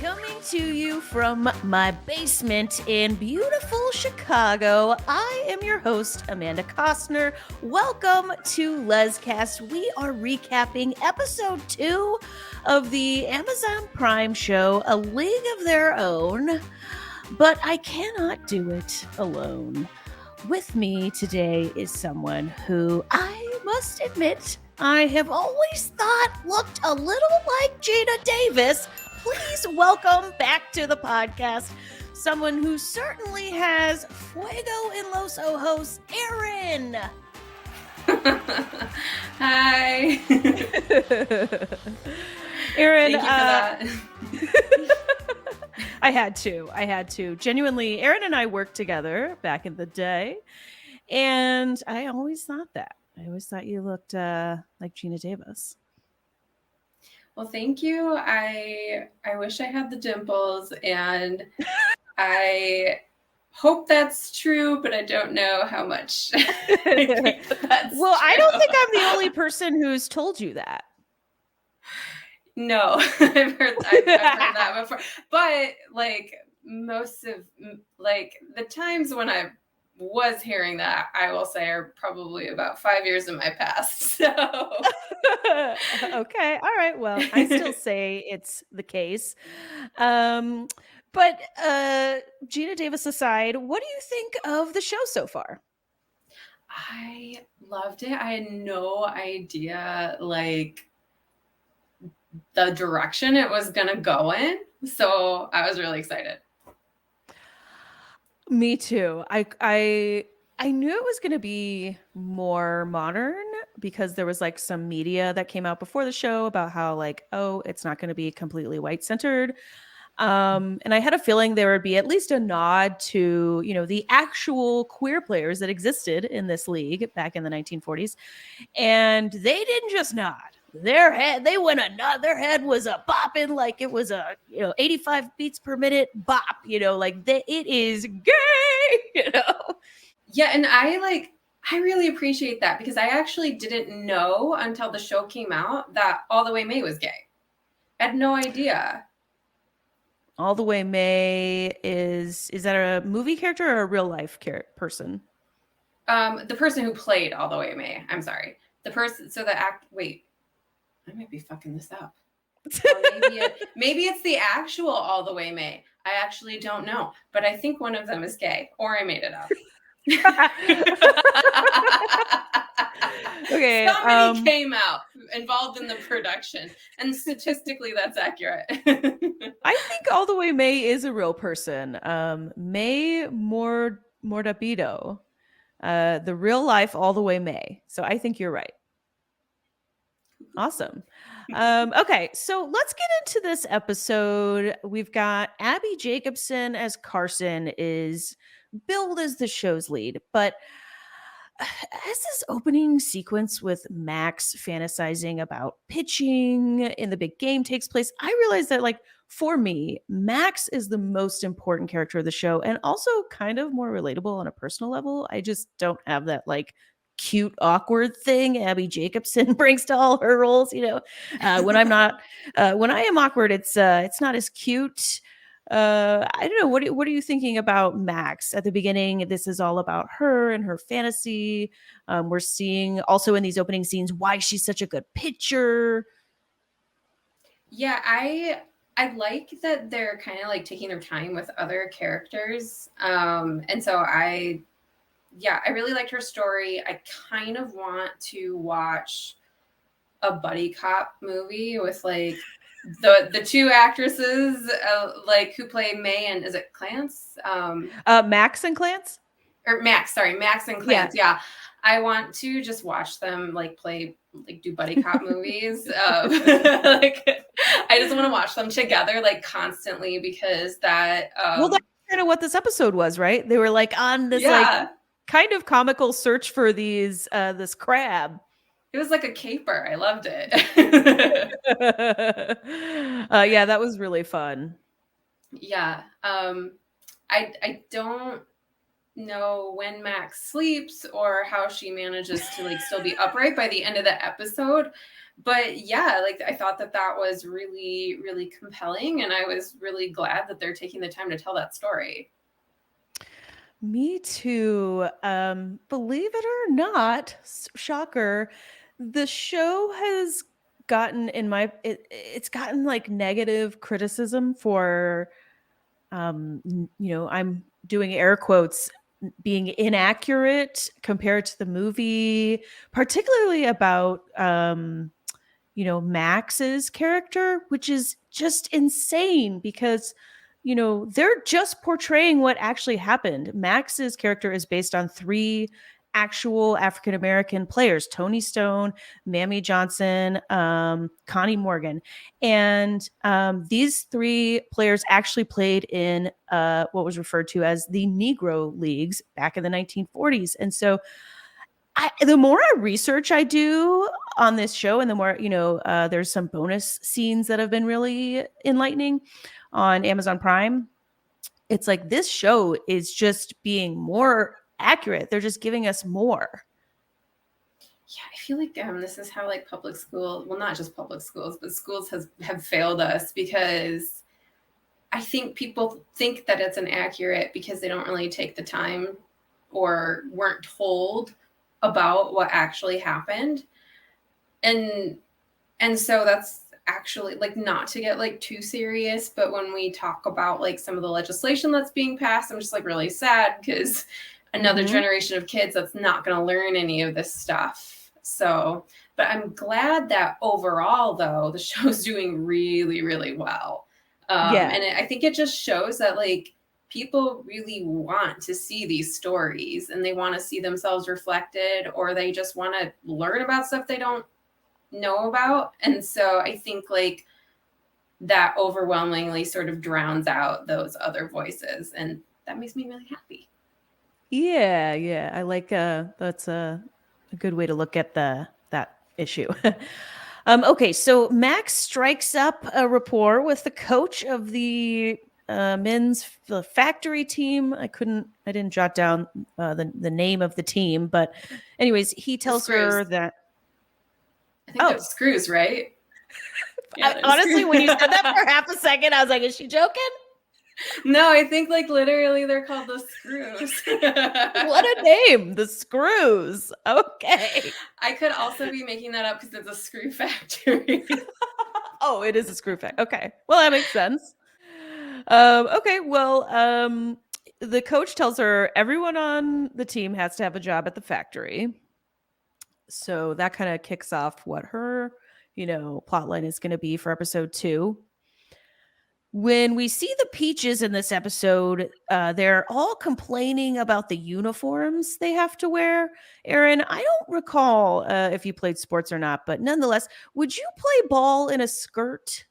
Coming to you from my basement in beautiful Chicago, I am your host, Amanda Costner. Welcome to LesCast. We are recapping episode 2 of the Amazon Prime show, A League of Their Own. But I cannot do it alone. With me today is someone who I must admit I have always thought looked a little like Gina Davis. Please welcome back to the podcast someone who certainly has fuego en los ojos, Erin. Hi. Erin, thank you for that. I had to. Genuinely, Erin and I worked together back in the day, and I always thought that. I always thought you looked like Gina Davis. Well, thank you. I wish I had the dimples, and I hope that's true, but I don't know how much. Well, I don't think I'm the only person who's told you that. No, I've heard that before. But like most of like the times when I was hearing that, I will say are probably about 5 years in my past. So okay, all right. Well, I still say it's the case. But Gina Davis aside, what do you think of the show so far? I loved it. I had no idea like the direction it was gonna go in. So I was really excited. Me too. I knew it was going to be more modern because there was like some media that came out before the show about how like, oh, it's not going to be completely white centered. And I had a feeling there would be at least a nod to, you know, the actual queer players that existed in this league back in the 1940s. And they didn't just nod. Their head was a bopping like it was a 85 beats per minute bop, like it is gay, Yeah, and I really appreciate that because I actually didn't know until the show came out that All the Way May was gay. I had no idea. All the Way May is that a movie character or a real life person? The person who played All the Way May. I'm sorry. Wait, I might be fucking this up. Maybe it's the actual All the Way May. I actually don't know, but I think one of them is gay, or I made it up. Okay. Somebody came out involved in the production, and statistically, that's accurate. I think All the Way May is a real person. May Mordabido, the real life All the Way May. So I think you're right. Awesome. Okay, so let's get into this episode. We've got Abby Jacobson as Carson is billed as the show's lead, but as this opening sequence with Max fantasizing about pitching in the big game takes place, I realized that, like, for me, Max is the most important character of the show and also kind of more relatable on a personal level. I just don't have that, like, cute, awkward thing Abby Jacobson brings to all her roles. When I am awkward, it's not as cute. I don't know. What are you thinking about Max at the beginning? This is all about her and her fantasy. We're seeing also in these opening scenes why she's such a good pitcher. Yeah, I like that they're kind of like taking their time with other characters. And so I really liked her story. I kind of want to watch a buddy cop movie with like the two actresses like who play May and is it Clance? Max and Clance? Or Max and Clance. Yeah. I want to just watch them like do buddy cop movies. Like I just want to watch them together like constantly because that well, that's kind of what this episode was, right? They were like on this like kind of comical search for these this crab. It was like a caper. I loved it. Yeah, that was really fun. Yeah. I don't know when Max sleeps or how she manages to like still be upright by the end of the episode. But yeah, like I thought that that was really, really compelling, and I was really glad that they're taking the time to tell that story. Me too. Believe it or not, shocker, the show has gotten it's gotten like negative criticism for I'm doing air quotes, being inaccurate compared to the movie, particularly about Max's character, which is just insane because, they're just portraying what actually happened. Max's character is based on three actual African American players: Tony Stone, Mamie Johnson, Connie Morgan. And these three players actually played in what was referred to as the Negro Leagues back in the 1940s. And so the more research I do on this show, and the more, there's some bonus scenes that have been really enlightening on Amazon Prime. It's like this show is just being more accurate. They're just giving us more. Yeah, I feel like this is how like public school, well, not just public schools, but schools have failed us, because I think people think that it's inaccurate because they don't really take the time or weren't told about what actually happened. And so that's actually, like, not to get like too serious, but when we talk about like some of the legislation that's being passed, I'm just like really sad, because another generation of kids that's not going to learn any of this stuff. So, but I'm glad that overall, though, the show's doing really, really well. Yeah. And I think it just shows that like people really want to see these stories, and they want to see themselves reflected, or they just want to learn about stuff they don't know about. And so I think like that overwhelmingly sort of drowns out those other voices, and that makes me really happy. Yeah. I like that's a good way to look at that issue. Okay, so Max strikes up a rapport with the coach of the men's factory team. I didn't jot down the name of the team, but anyways, he tells her that. I think they're screws, right? Yeah, honestly, when you said that for half a second, I was like, is she joking? No, I think like literally they're called the Screws. What a name, the Screws. Okay. I could also be making that up because it's a screw factory. Oh, it is a screw factory. Okay. Well, that makes sense. Okay. Well, the coach tells her everyone on the team has to have a job at the factory. So that kind of kicks off what her, plotline is going to be for episode 2. When we see the Peaches in this episode, they're all complaining about the uniforms they have to wear. Erin, I don't recall if you played sports or not, but nonetheless, would you play ball in a skirt?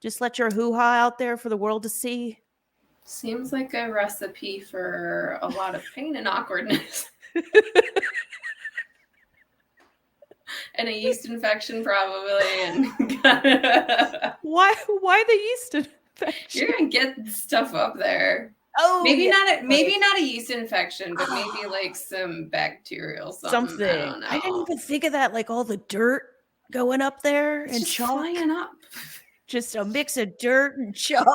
Just let your hoo-ha out there for the world to see? Seems like a recipe for a lot of pain and awkwardness. And a yeast infection, probably. And why the yeast infection? You're gonna get stuff up there. Oh, maybe not a yeast infection, but maybe like some bacterial something. I don't know. I didn't even think of that. Like all the dirt going up there and just chalk. flying up. Just a mix of dirt and chalk.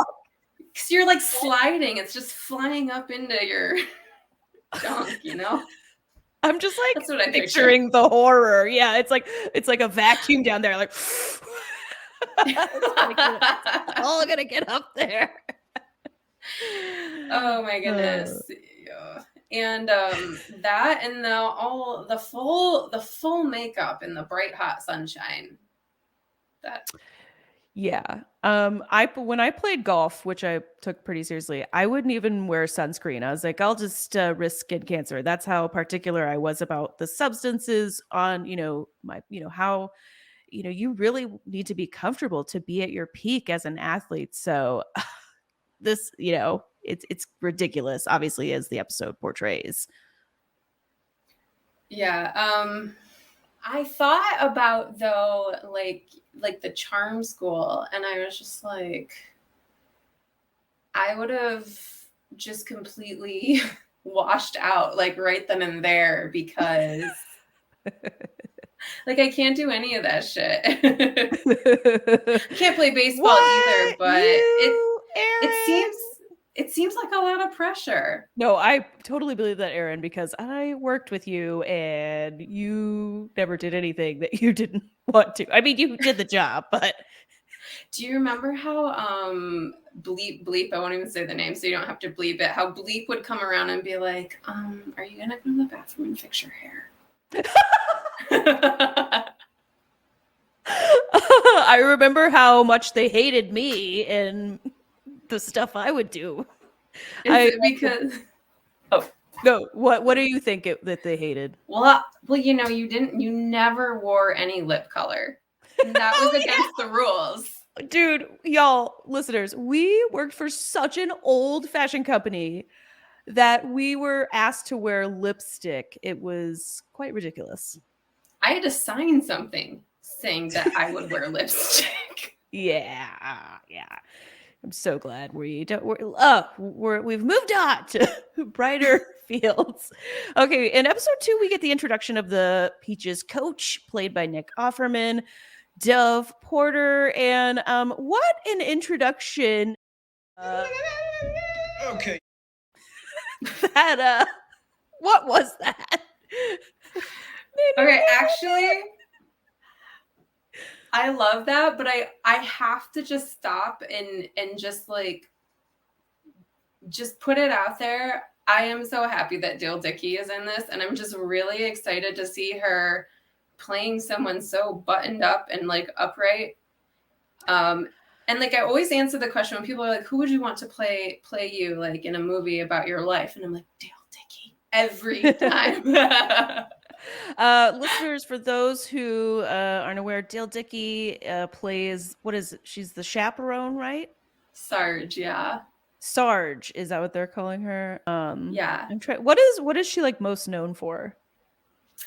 Because you're like sliding. It's just flying up into your junk, I'm just like that's what I picturing the horror. Yeah, it's like a vacuum down there, like it's all gonna get up there. Oh my goodness. Yeah. And that, and the full makeup in the bright hot sunshine. Yeah. When I played golf, which I took pretty seriously, I wouldn't even wear sunscreen. I was like, I'll just risk skin cancer. That's how particular I was about the substances on, my, how, you really need to be comfortable to be at your peak as an athlete. So this, it's ridiculous, obviously, as the episode portrays. Yeah. I thought about, though, like the charm school, and I was just like, I would have just completely washed out like right then and there, because Like, I can't do any of that shit. I can't play baseball either, What? but You, it Erin? seems it seems like a lot of pressure. No, I totally believe that, Erin, because I worked with you and you never did anything that you didn't want to. I mean, you did the job, but Do you remember how Bleep, I won't even say the name so you don't have to bleep it, how Bleep would come around and be like, are you gonna go to the bathroom and fix your hair? I remember how much they hated me and the stuff I would do. Is it because oh No, what do you think that they hated? well you know, you never wore any lip color. And that was Oh against the rules. yeah, dude, y'all listeners, we worked for such an old fashion company that we were asked to wear lipstick. It was quite ridiculous. I had to sign something saying that I would wear lipstick. Yeah, yeah. I'm so glad we've moved on to brighter fields. Okay, in episode 2, we get the introduction of the Peaches coach, played by Nick Offerman, Dove Porter, and what an introduction! Okay. That what was that? Okay, actually, I love that, but I have to just stop and just put it out there. I am so happy that Dale Dickey is in this, and I'm just really excited to see her playing someone so buttoned up and like upright. And like I always answer the question when people are like, "Who would you want to play you like in a movie about your life?" And I'm like, Dale Dickey every time. Listeners, for those who aren't aware, Dale Dickey plays she's the chaperone, right? Sarge, yeah. Sarge, is that what they're calling her? Yeah. What is she like most known for?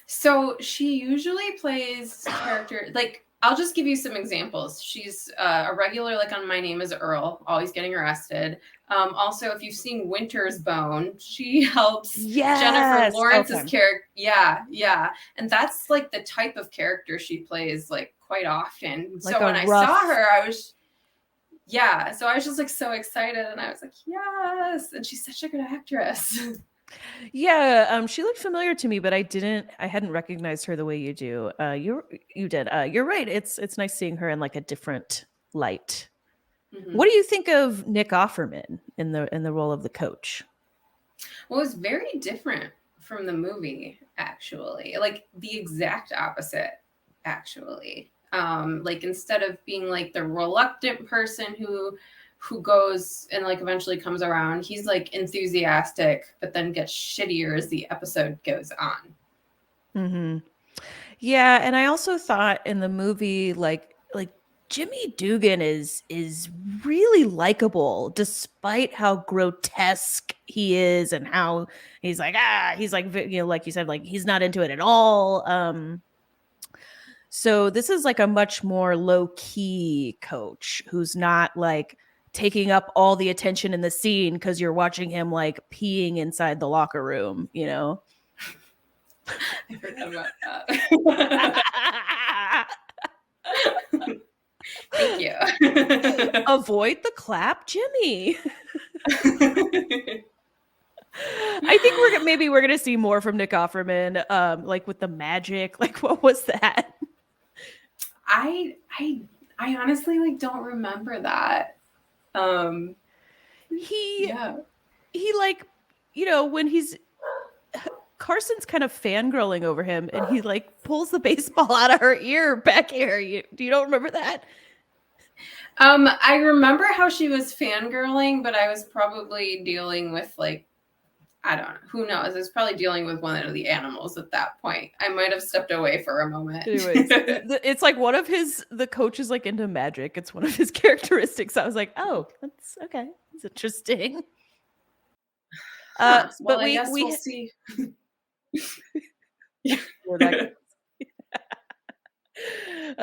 So she usually plays character like I'll just give you some examples. She's a regular like on My Name is Earl, always getting arrested. Also, if you've seen Winter's Bone, she helps Jennifer Yes. Lawrence's Okay. character. Yeah, yeah. And that's like the type of character she plays like quite often. Like So when I saw her, I was just like so excited and I was like, yes. And she's such a good actress. Yeah, she looked familiar to me, but I hadn't recognized her the way you do. You did. You're right. It's nice seeing her in like a different light. Mm-hmm. What do you think of Nick Offerman in the role of the coach? Well, it was very different from the movie, actually. Like the exact opposite, actually. Like instead of being like the reluctant person who goes and like eventually comes around, he's like enthusiastic, but then gets shittier as the episode goes on. Mm-hmm. Yeah, and I also thought in the movie, like Jimmy Dugan is really likable, despite how grotesque he is, and how he's like like you said, like he's not into it at all. So this is like a much more low key coach who's not like taking up all the attention in the scene because you're watching him like peeing inside the locker room, you know. I forgot about that. Thank you. Avoid the clap, Jimmy. I think we're gonna see more from Nick Offerman, like with the magic. Like, what was that? I honestly like don't remember that. He Yeah. like, when Carson's kind of fangirling over him, and he like pulls the baseball out of her ear back here. You don't remember that? I remember how she was fangirling, but I was probably dealing with like, I don't know, who knows? I was probably dealing with one of the animals at that point. I might have stepped away for a moment. Anyways, it's like one of the coach is like into magic. It's one of his characteristics. I was like, oh, that's okay. It's interesting. Well, but I guess we'll see.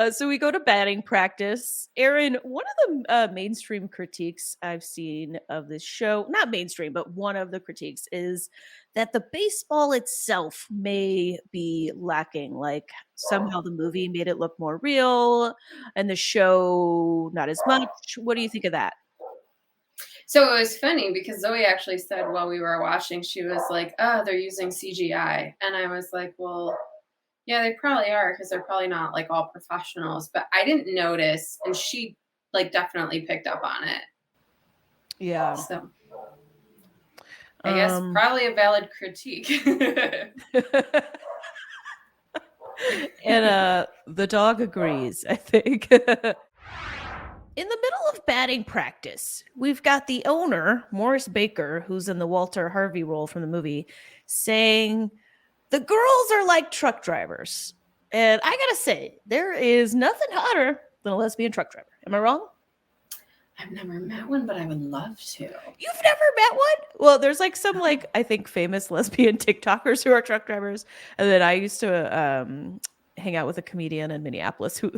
So we go to batting practice. Erin, one of the mainstream critiques I've seen of this show, not mainstream, but one of the critiques is that the baseball itself may be lacking. Like somehow the movie made it look more real and the show not as much. What do you think of that? So it was funny because Zoe actually said while we were watching, she was like, "Oh, they're using CGI," and I was like, "Well, yeah, they probably are because they're probably not like all professionals." But I didn't notice, and she like definitely picked up on it. Yeah. So I guess probably a valid critique. And the dog agrees, I think. In the middle of batting practice, we've got the owner, Morris Baker, who's in the Walter Harvey role from the movie, saying the girls are like truck drivers. And I gotta say, there is nothing hotter than a lesbian truck driver. Am I wrong? I've never met one, but I would love to. You've never met one? Well, there's like some like I think famous lesbian TikTokers who are truck drivers, and then I used to hang out with a comedian in Minneapolis who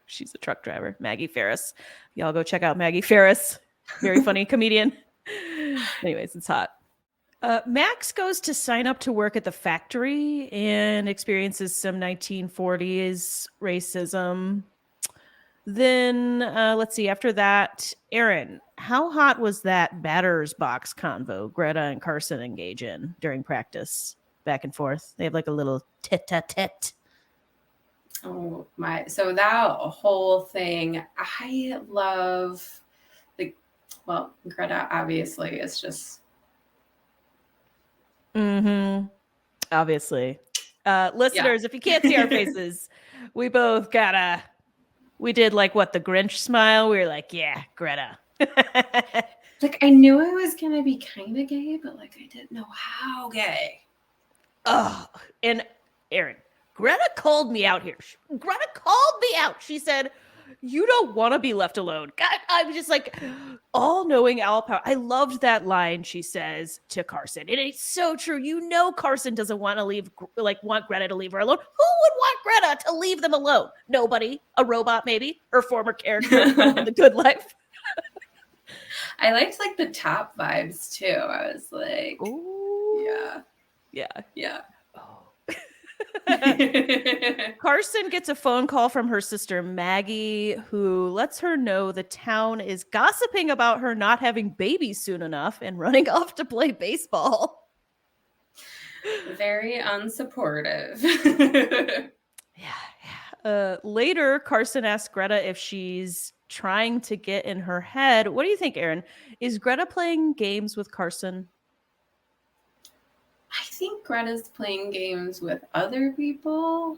she's a truck driver, Maggie Ferris. Y'all go check out Maggie Ferris, very funny comedian. Anyways, it's hot. Max goes to sign up to work at the factory and experiences some 1940s racism. Then let's see. After that, Erin, how hot was that batter's box convo Greta and Carson engage in during practice? Back and forth. They have like a little tete-a-tete. Oh my! So that whole thing, I love. Like, well, Greta obviously is just. Obviously. Listeners, if you can't see our faces, we both we did like what, the Grinch smile? We were like, yeah, Greta. Like, I knew I was gonna be kind of gay, but like I didn't know how gay. Oh, and Erin, Greta called me out here. Greta called me out. She said, you don't want to be left alone. God, I'm just like all knowing owl power. I loved that line she says to Carson. And it's so true. You know, Carson doesn't want to want Greta to leave her alone. Who would want Greta to leave them alone? Nobody. A robot, maybe. Her former character in The Good Life. I liked like the top vibes too. I was like, ooh, yeah. Yeah. Yeah. Oh. Carson gets a phone call from her sister Maggie, who lets her know the town is gossiping about her not having babies soon enough and running off to play baseball. Very unsupportive. Yeah. Later, Carson asks Greta if she's trying to get in her head. What do you think, Erin? Is Greta playing games with Carson? I think Greta's playing games with other people,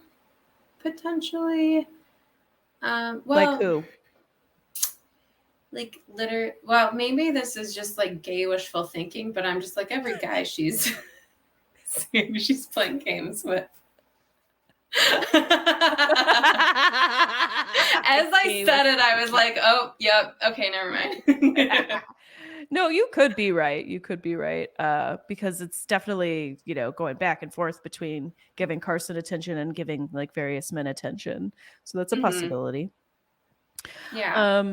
potentially. Well, like who? Like well, maybe this is just like gay wishful thinking, but I'm just like every guy she's playing games with. As I said it, I was like, oh, yep, okay, never mind. No, you could be right. You could be right. Because it's definitely, going back and forth between giving Carson attention and giving like various men attention. So that's a possibility. Yeah.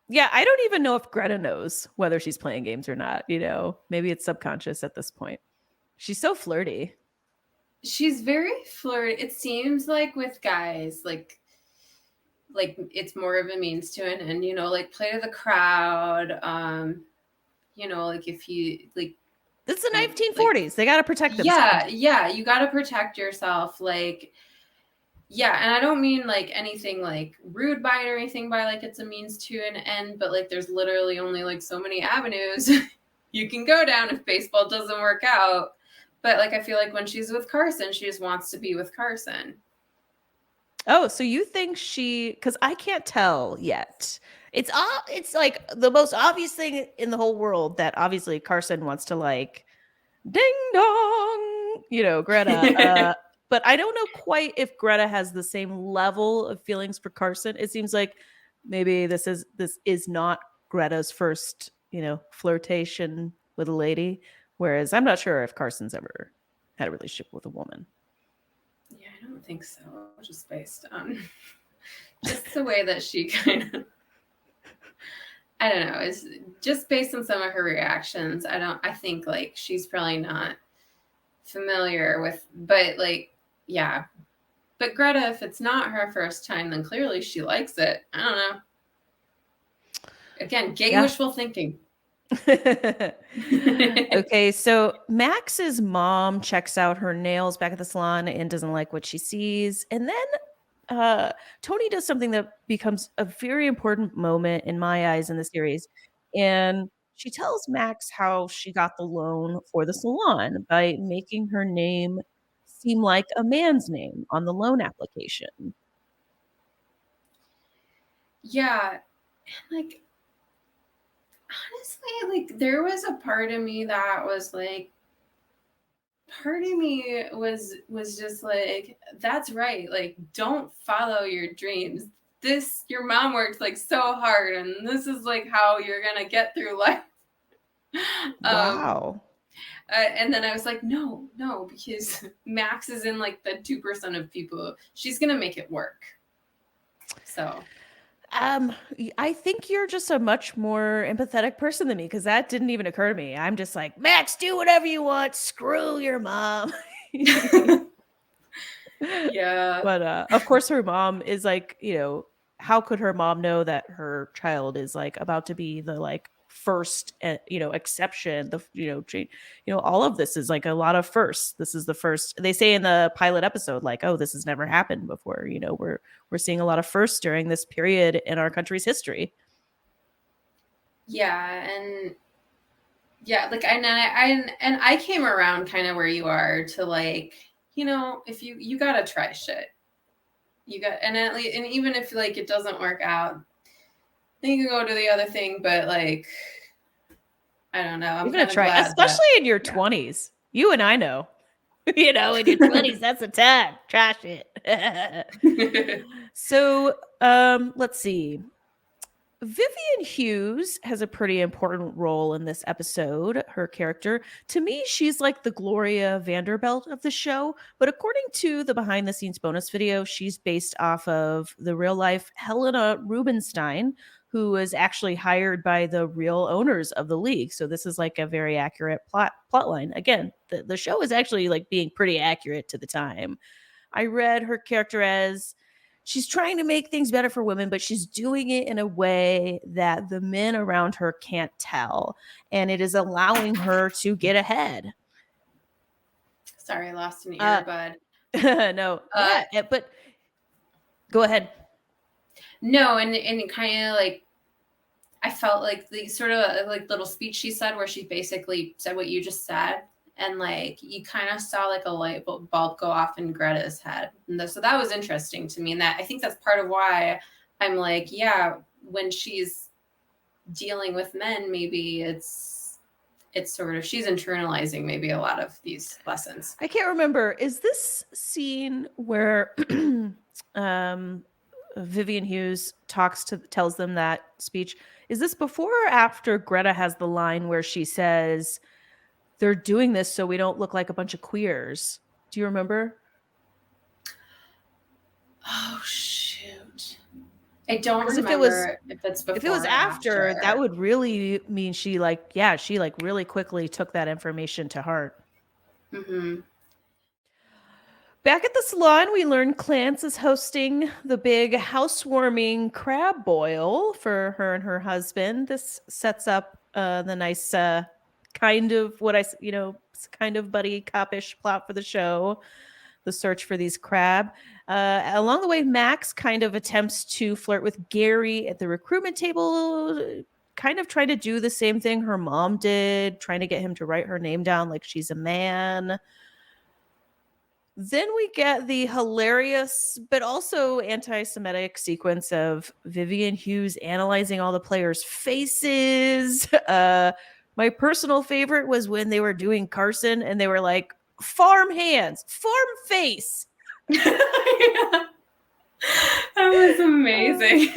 Yeah, I don't even know if Greta knows whether she's playing games or not. Maybe it's subconscious at this point. She's so flirty. She's very flirty. It seems like with guys, like it's more of a means to an end, like play to the crowd. Like if you like, it's the 1940s. They got to protect themselves. Yeah, you got to protect yourself. Like, yeah, and I don't mean like anything like rude by it or anything by like it's a means to an end, but like there's literally only like so many avenues you can go down if baseball doesn't work out. But like I feel like when she's with Carson, she just wants to be with Carson. Oh, so you think because I can't tell yet. It's like the most obvious thing in the whole world that obviously Carson wants to like ding dong, Greta. But I don't know quite if Greta has the same level of feelings for Carson. It seems like maybe this is not Greta's first, flirtation with a lady. Whereas I'm not sure if Carson's ever had a relationship with a woman. Yeah, I don't think so. Just based on just the way that she kind of, I don't know, is just based on some of her reactions. I think like she's probably not familiar with, but like, yeah. But Greta, if it's not her first time, then clearly she likes it. I don't know. Again, gay wishful thinking. Okay, so Max's mom checks out her nails back at the salon and doesn't like what she sees. And then Tony does something that becomes a very important moment in my eyes in the series. And she tells Max how she got the loan for the salon by making her name seem like a man's name on the loan application. Yeah. Like, honestly, like there was a part of me that was like, part of me was just like, that's right, like don't follow your dreams. This, your mom worked like so hard and this is like how you're gonna get through life. Wow. And then I was like, no, because Max is in like the 2% of people, she's gonna make it work. So I think you're just a much more empathetic person than me because that didn't even occur to me. I'm just like, Max, do whatever you want. Screw your mom. yeah. But of course, her mom is like, how could her mom know that her child is like about to be the like first, exception? All of this is like a lot of firsts. This is the first. They say in the pilot episode, like, oh, this has never happened before. We're seeing a lot of firsts during this period in our country's history. Yeah, and yeah, like I came around kind of where you are to like, if you gotta try shit. You got, and at least, and even if like it doesn't work out, then you can go to the other thing. But like, I don't know. I'm You're gonna kind of try, glad especially in your 20s. You and I know. In your 20s, that's the time. Trash it. So, let's see. Vivian Hughes has a pretty important role in this episode. Her character, to me, she's like the Gloria Vanderbilt of the show. But according to the behind the scenes bonus video, she's based off of the real life Helena Rubinstein, who was actually hired by the real owners of the league. So this is like a very accurate plot line. Again, the show is actually like being pretty accurate to the time. I read her character as she's trying to make things better for women, but she's doing it in a way that the men around her can't tell. And it is allowing her to get ahead. Sorry, I lost an earbud. No. But go ahead. No, and kind of like, I felt like the sort of like little speech she said where she basically said what you just said. And like you kind of saw like a light bulb go off in Greta's head. And so that was interesting to me. And that, I think that's part of why I'm like, yeah, when she's dealing with men, maybe it's sort of, she's internalizing maybe a lot of these lessons. I can't remember. Is this scene where Vivian Hughes tells them that speech? Is this before or after Greta has the line where she says, they're doing this so we don't look like a bunch of queers? Do you remember? Oh, shoot. I don't remember if it's before. If it was after, that would really mean she really quickly took that information to heart. Mm-hmm. Back at the salon, we learn Clance is hosting the big housewarming crab boil for her and her husband. This sets up the nice kind of buddy cop-ish plot for the show, the search for these crab. Along the way, Max kind of attempts to flirt with Gary at the recruitment table, kind of trying to do the same thing her mom did, trying to get him to write her name down like she's a man. Then we get the hilarious but also anti-Semitic sequence of Vivian Hughes analyzing all the players' faces. My personal favorite was when they were doing Carson and they were like, farm hands, farm face. That was amazing.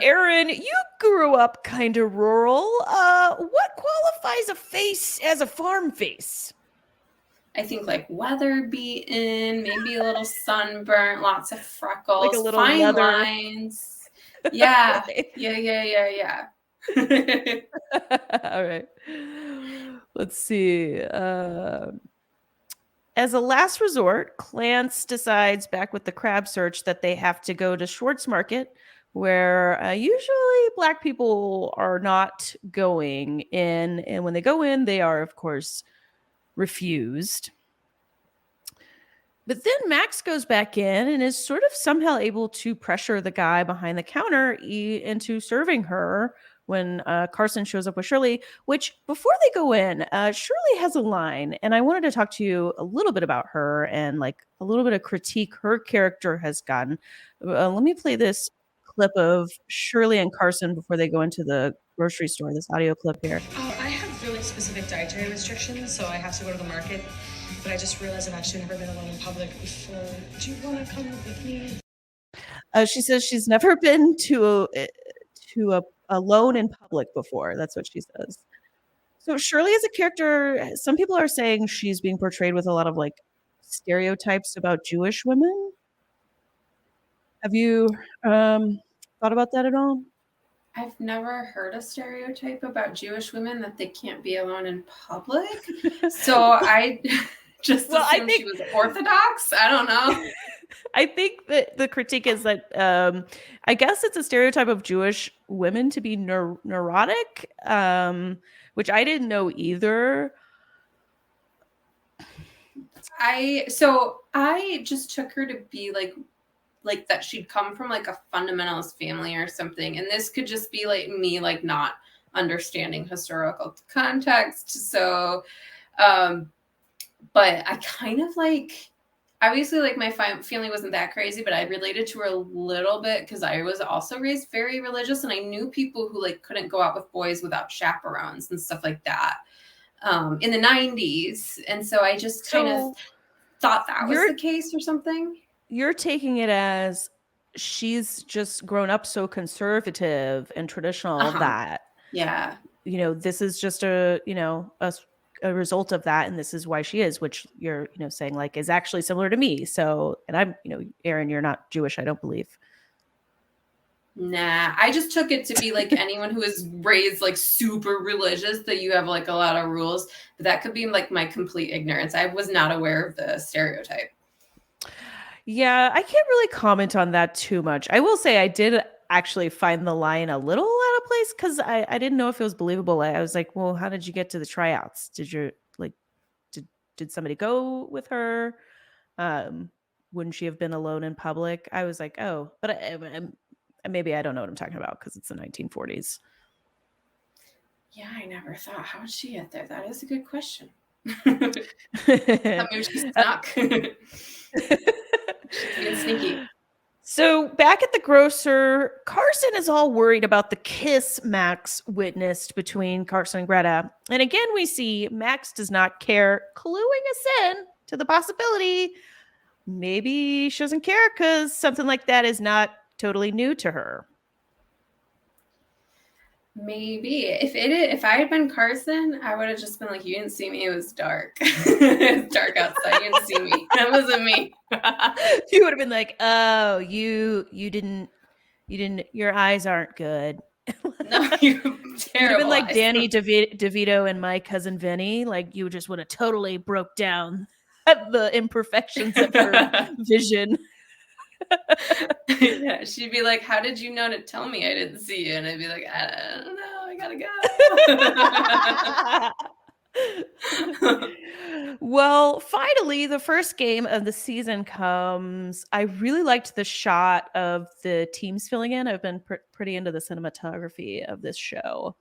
Erin, you grew up kind of rural. What qualifies a face as a farm face? I think like weather beaten, maybe a little sunburnt, lots of Like a freckles, little fine leather. lines. Yeah. Okay. Yeah. All right. Let's see. As a last resort, Clance decides back with the crab search that they have to go to Schwartz Market, where usually Black people are not going in. And when they go in, they are, of course, refused. But then Max goes back in and is sort of somehow able to pressure the guy behind the counter into serving her when Carson shows up with Shirley. Which, before they go in, Shirley has a line, and I wanted to talk to you a little bit about her and like a little bit of critique her character has gotten. Let me play this clip of Shirley and Carson before they go into the grocery store, this audio clip here. I have really specific dietary restrictions, so I have to go to the market. But I just realized I've actually never been alone in public before. Do you want to come with me? She says she's never been to a alone in public before. That's what she says. So Shirley is a character. Some people are saying she's being portrayed with a lot of like stereotypes about Jewish women. Have you thought about that at all? I've never heard a stereotype about Jewish women that they can't be alone in public. So I just assumed she was Orthodox. I don't know. I think that the critique is that I guess it's a stereotype of Jewish women to be neurotic, which I didn't know either. I just took her to be like that she'd come from like a fundamentalist family or something, and this could just be like me like not understanding historical context. So but I kind of like, obviously like my family wasn't that crazy, but I related to her a little bit because I was also raised very religious, and I knew people who like couldn't go out with boys without chaperones and stuff like that in the 90s. And so I just kind of thought that was the case or something. You're taking it as she's just grown up so conservative and traditional that, yeah, you know, this is just a result of that, and this is why she is, which you're, saying like is actually similar to me. So, and I'm, Erin, you're not Jewish, I don't believe. Nah, I just took it to be like anyone who is raised like super religious, that you have like a lot of rules, but that could be like my complete ignorance. I was not aware of the stereotype. Yeah, I can't really comment on that too much. I will say I did actually find the line a little out of place because I didn't know if it was believable. I was like, well, how did you get to the tryouts? Did somebody go with her? Wouldn't she have been alone in public? I was like, oh, but maybe I don't know what I'm talking about because it's the 1940s. Yeah, I never thought, how did she get there? That is a good question. Maybe she snuck. She's sneaky. So back at the grocer, Carson is all worried about the kiss Max witnessed between Carson and Greta. And again, we see Max does not care, cluing us in to the possibility maybe she doesn't care because something like that is not totally new to her. Maybe if I had been Carson, I would have just been like, you didn't see me, it was dark. It's dark outside, you didn't see me, that wasn't me. You would have been like, oh, you didn't, your eyes aren't good. No, you would have been like Danny DeVito and My Cousin Vinny. Like you just would have totally broke down the imperfections of her vision. Yeah, she'd be like, how did you know to tell me I didn't see you? And I'd be like, I don't know, I gotta go. Well, finally, the first game of the season comes. I really liked the shot of the teams filling in. I've been pretty into the cinematography of this show.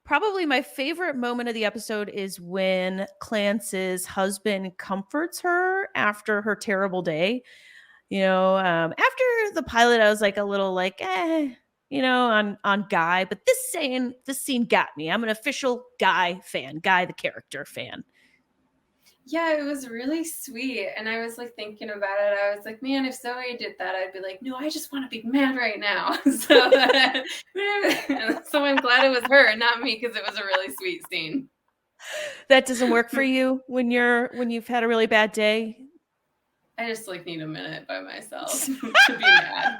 Probably my favorite moment of the episode is when Clance's husband comforts her after her terrible day. After the pilot, I was like a little like, on Guy, but this scene got me. I'm an official Guy fan, Guy the character fan. Yeah, it was really sweet. And I was like thinking about it. I was like, man, if Zoe did that, I'd be like, no, I just want to be mad right now. So I'm glad it was her, not me, because it was a really sweet scene. That doesn't work for you when you've had a really bad day? I just like need a minute by myself to be mad.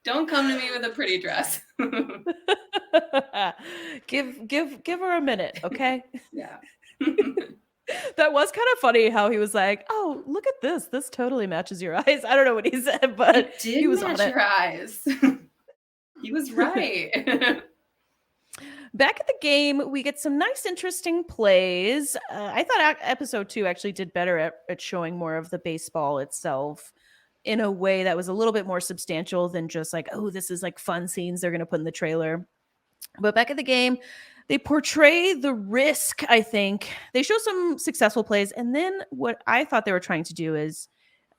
Don't come to me with a pretty dress. Give her a minute, okay? Yeah. That was kind of funny how he was like, "Oh, look at this. This totally matches your eyes." I don't know what he said, but It did he was match on it. your eyes. He was right. Back at the game, we get some nice, interesting plays. I thought episode 2 actually did better at showing more of the baseball itself in a way that was a little bit more substantial than just like, oh, this is like fun scenes they're going to put in the trailer. But back at the game, they portray the risk, I think. They show some successful plays. And then what I thought they were trying to do is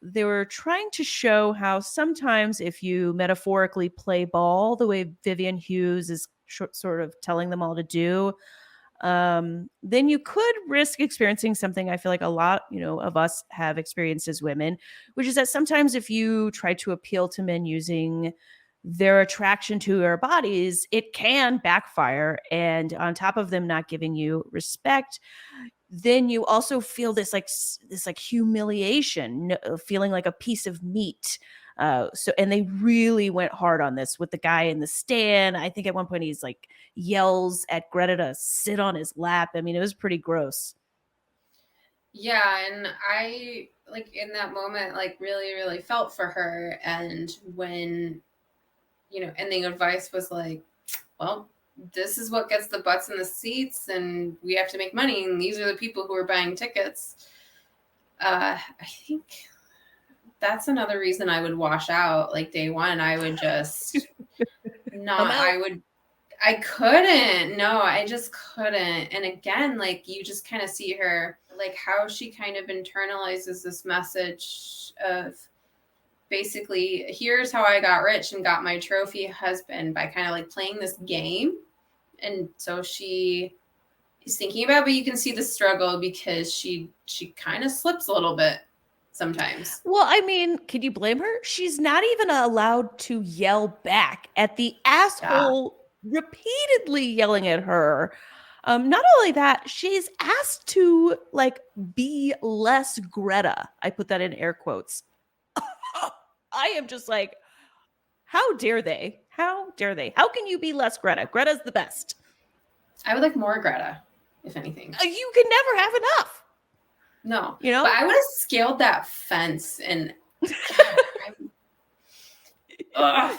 they were trying to show how sometimes if you metaphorically play ball the way Vivian Hughes is sort of telling them all to do, then you could risk experiencing something I feel like a lot, of us have experienced as women, which is that sometimes if you try to appeal to men using their attraction to their bodies, it can backfire. And on top of them not giving you respect, then you also feel this humiliation, feeling like a piece of meat. And they really went hard on this with the guy in the stand. I think at one point he's like yells at Greta to sit on his lap. I mean, it was pretty gross. Yeah, and I like in that moment like really really felt for her, and when ending advice was like, well, this is what gets the butts in the seats and we have to make money and these are the people who are buying tickets. I think that's another reason I would wash out like day one. I would just not, I couldn't. No, I just couldn't. And again, like you just kind of see her, like how she kind of internalizes this message of basically, here's how I got rich and got my trophy husband by kind of like playing this game. And so she is thinking about, but you can see the struggle because she kind of slips a little bit sometimes. Well, I mean, could you blame her? She's not even allowed to yell back at the asshole repeatedly yelling at her. Not only that, she's asked to like be less Greta. I put that in air quotes. I am just like, how dare they? How dare they? How can you be less Greta? Greta's the best. I would like more Greta, if anything. You can never have enough. No, but I would have scaled that fence and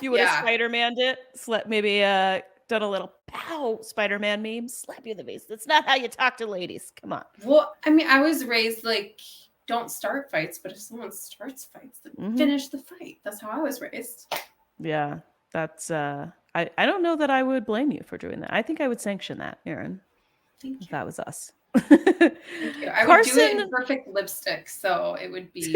you would have Spider-Man'd it. Maybe done a little pow Spider-Man meme, slap you in the face. That's not how you talk to ladies. Come on. Well, I mean, I was raised like, don't start fights, but if someone starts fights, then finish the fight. That's how I was raised. Yeah, that's I don't know that I would blame you for doing that. I think I would sanction that, Erin. Thank you. If that was us. Thank you. I would do it in perfect lipstick, so it would be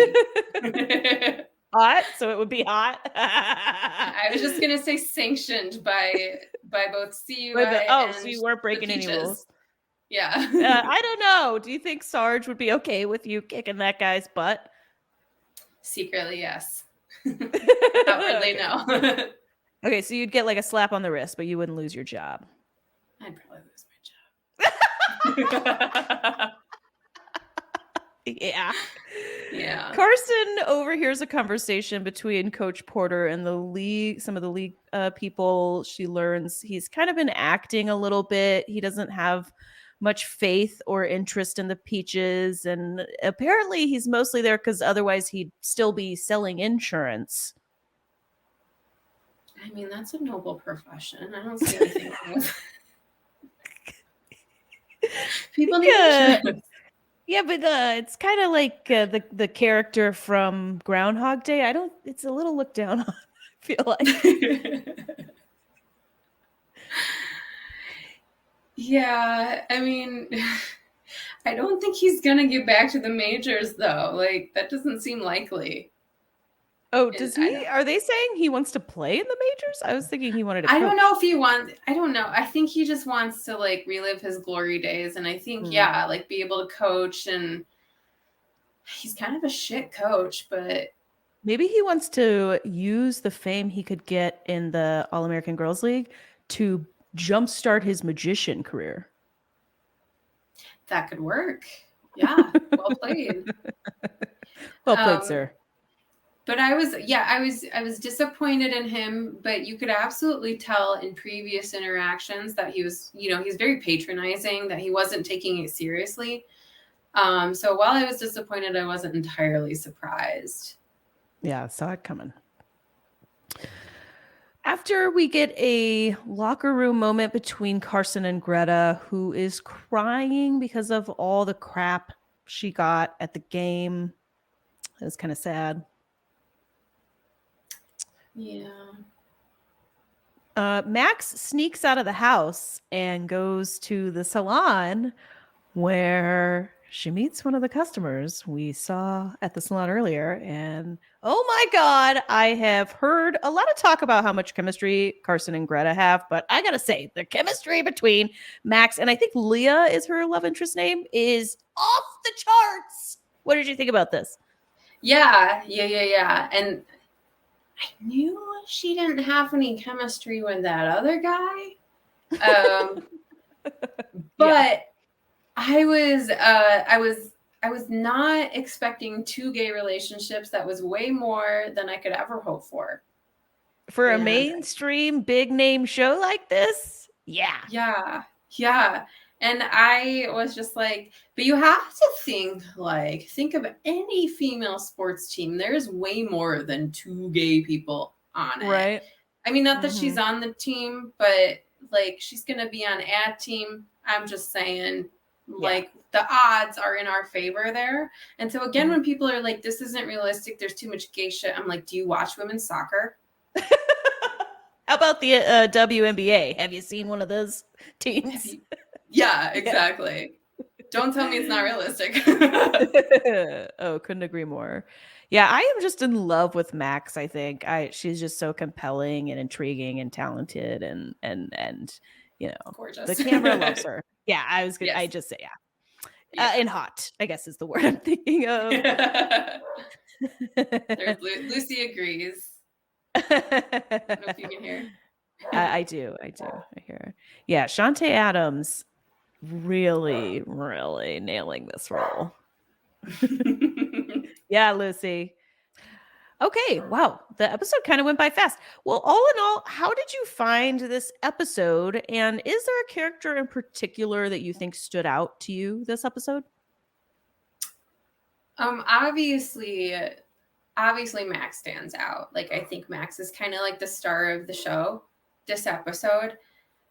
hot. So it would be hot. I was just gonna say sanctioned by both CUI and so you weren't breaking any rules. Yeah. I don't know. Do you think Sarge would be okay with you kicking that guy's butt? Secretly, yes. Outwardly, no. Okay, so you'd get like a slap on the wrist, but you wouldn't lose your job. I'd probably lose my job. Yeah. Yeah. Carson overhears a conversation between Coach Porter and the league, some of the league people. She learns he's kind of been acting a little bit. He doesn't have much faith or interest in the Peaches. And apparently he's mostly there because otherwise he'd still be selling insurance. I mean, that's a noble profession. I don't see anything wrong with people need insurance. Yeah, but it's kind of like the character from Groundhog Day. It's a little looked down on, I feel like. Yeah, I mean, I don't think he's going to get back to the majors, though. Like, that doesn't seem likely. Oh, does he? Are they saying he wants to play in the majors? I was thinking he wanted to coach. I don't know if he wants. I don't know. I think he just wants to like relive his glory days, and I think like be able to coach. And he's kind of a shit coach, but maybe he wants to use the fame he could get in the All-American Girls League to jumpstart his magician career. That could work. Yeah, well played. Well played, sir. But I was disappointed in him, but you could absolutely tell in previous interactions that he was, he's very patronizing, that he wasn't taking it seriously. So while I was disappointed, I wasn't entirely surprised. Yeah, saw it coming. After we get a locker room moment between Carson and Greta, who is crying because of all the crap she got at the game. It was kind of sad. Yeah. Max sneaks out of the house and goes to the salon where she meets one of the customers we saw at the salon earlier. And oh my God, I have heard a lot of talk about how much chemistry Carson and Greta have, but I gotta say, the chemistry between Max and I think Leah is her love interest name is off the charts. What did you think about this? Yeah. And I knew she didn't have any chemistry with that other guy. But I was not expecting 2 gay relationships. That was way more than I could ever hope for. For a mainstream big name show like this? Yeah. And I was just like, but you have to think of any female sports team. There's way more than 2 gay people on it. Right. I mean, not that she's on the team, but she's going to be on ad team. I'm just saying, the odds are in our favor there. And so again, when people are like, this isn't realistic, there's too much gay shit, I'm like, do you watch women's soccer? How about the WNBA? Have you seen one of those teams? Yeah, exactly. Don't tell me it's not realistic. Oh, couldn't agree more. Yeah, I am just in love with Max. I think she's just so compelling and intriguing and talented and gorgeous. The camera loves her. Yeah, I was good. Yes. I just say and hot, I guess is the word I'm thinking of. Lucy agrees. I don't know if you can hear. I do. I hear. Yeah, Shantae Adams really, really nailing this role. Yeah, Lucy. Okay, wow. The episode kind of went by fast. Well, all in all, how did you find this episode? And is there a character in particular that you think stood out to you this episode? Obviously Max stands out. I think Max is kind of like the star of the show this episode.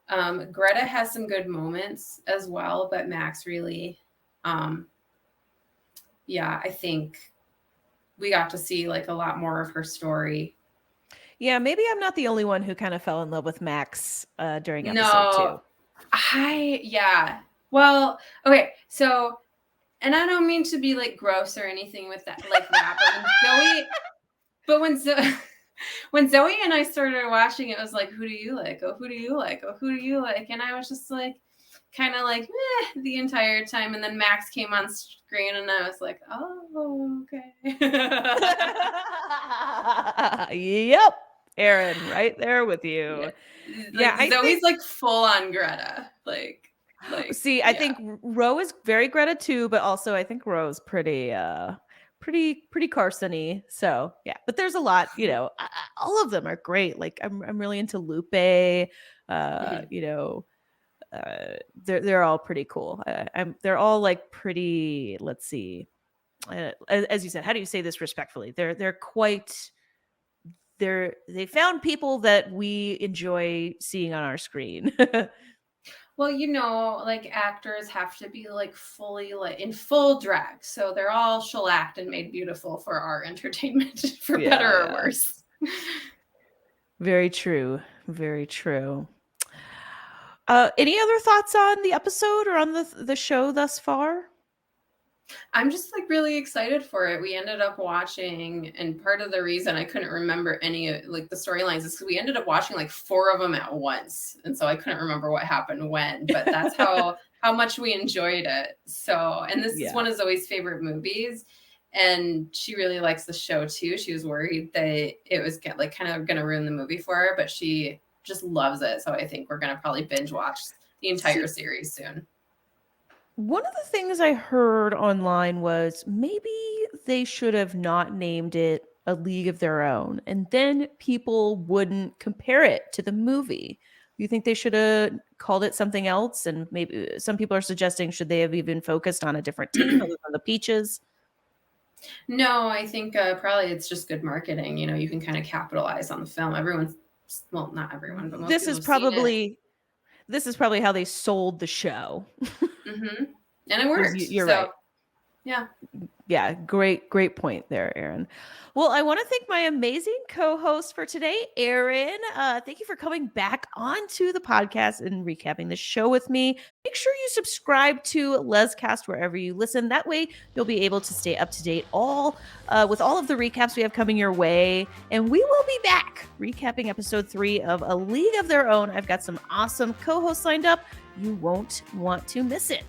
Greta has some good moments as well, but Max really, I think we got to see a lot more of her story. Yeah, maybe I'm not the only one who kind of fell in love with Max during episode 2. Well, okay, so, and I don't mean to be gross or anything with that, but when Zoe and I started watching, it was like, who do you like? Oh, who do you like? Oh, who do you like? And I was just the entire time. And then Max came on screen and I was like, oh, okay. Yep. Erin, right there with you. Yeah, Zoe's full on Greta. See, I think Ro is very Greta too, but also I think Ro's pretty Carson-y. So yeah, but there's a lot, all of them are great. I'm really into Lupe. They're all pretty cool. They're all pretty. Let's see. As you said, how do you say this respectfully? They found people that we enjoy seeing on our screen. Well, actors have to be fully in full drag. So they're all shellacked and made beautiful for our entertainment, for better or worse. Very true. Very true. Any other thoughts on the episode or on the show thus far? I'm just really excited for it. We ended up watching, and part of the reason I couldn't remember any of the storylines is because we ended up watching 4 of them at once, and so I couldn't remember what happened when. But that's how much we enjoyed it. So, and this is one of Zoe's favorite movies, and she really likes the show too. She was worried that it was kind of going to ruin the movie for her, but she just loves it. So I think we're going to probably binge watch the entire series soon. One of the things I heard online was maybe they should have not named it A League of Their Own, and then people wouldn't compare it to the movie. You think they should have called it something else? And maybe some people are suggesting, should they have even focused on a different team other than the Peaches? No, I think probably it's just good marketing. You know, you can kind of capitalize on the film. Everyone's, well, not everyone, but most This people is have seen it. probably how they sold the show. Mm-hmm. And it works. You're right. Yeah. Yeah, great point there, Erin. Well, I want to thank my amazing co-host for today, Erin. Thank you for coming back onto the podcast and recapping the show with me. Make sure you subscribe to LesCast wherever you listen. That way, you'll be able to stay up to date with all of the recaps we have coming your way. And we will be back recapping episode 3 of A League of Their Own. I've got some awesome co-hosts lined up. You won't want to miss it.